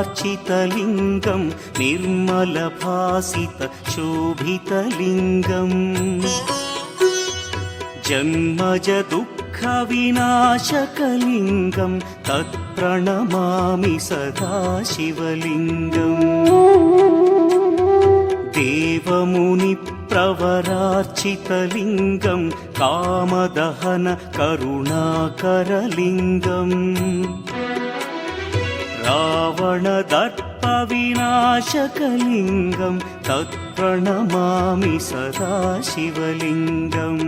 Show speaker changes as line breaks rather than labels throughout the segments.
परार्चितलिङ्गं निर्मलभासित शोभितलिङ्गम् जन्मज दुःखविनाशकलिङ्गं तत्प्रणमामि सदा शिवलिङ्गम् देवमुनिप्रवरार्चितलिङ्गं कामदहन करुणाकरलिङ्गम् रावणदर्पविनाशकलिङ्गं तत्प्रणमामि सदा शिवलिङ्गम्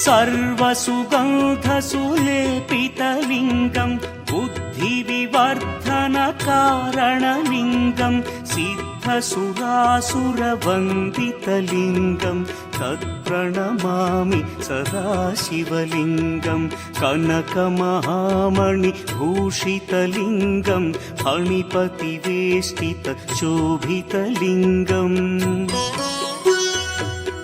सर्वसुगन्धसुलेपितलिङ्गं बुद्धिविवर्धनकारणलिङ्गं सिद्धसुरासुरवन्दितलिङ्गं तत्प्रणमामि सदा शिवलिङ्गं कनकमहामणिभूषितलिङ्गं फणिपतिवेष्टितशोभितलिङ्गम्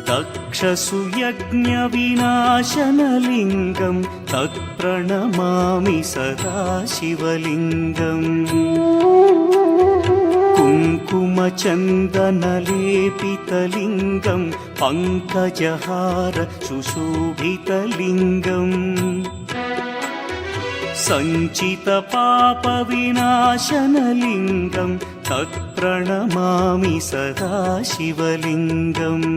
दक्षसुयज्ञविनाशनलिङ्गं तत्प्रणमामि सदा शिवलिङ्गम् कुङ्कुमचन्दनलेपितलिङ्गं पङ्कजहार सुशोभितलिङ्गम् सञ्चितपापविनाशनलिङ्गं तत्प्रणमामि सदा शिवलिङ्गम्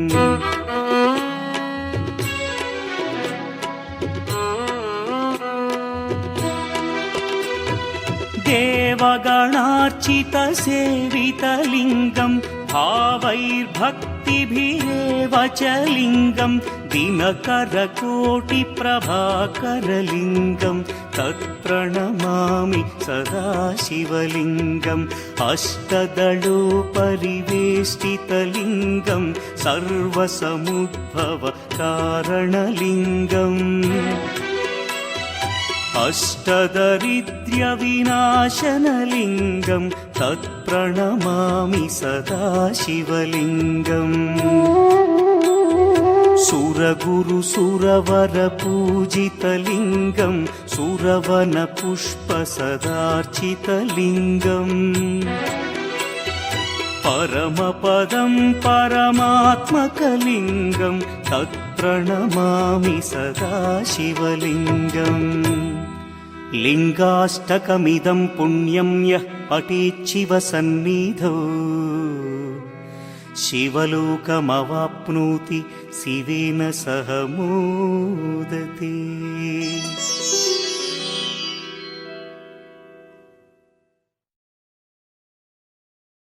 देवगणार्चितसेवितलिङ्गं भावैर्भक्तिभिरेव च लिङ्गं दिनकरकोटिप्रभाकरलिङ्गं तत्प्रणमामि सदा शिवलिङ्गम् अष्टदलोपरिवेष्टितलिङ्गं सर्वसमुद्भवकारणलिङ्गम् अष्टदरिद्र्यविनाशनलिङ्गं तत्प्रणमामि सदा शिवलिङ्गम् सुरगुरुसुरवरपूजितलिङ्गं सुरवनपुष्पसदार्चितलिङ्गम् परमपदं परमात्मकलिङ्गं तत्प्रणमामि सदा शिवलिङ्गम् लिङ्गाष्टकमिदं पुण्यं यः पठेच्छिवसन्निधौ शिवलोकमवाप्नोति शिवेन सह मोदते।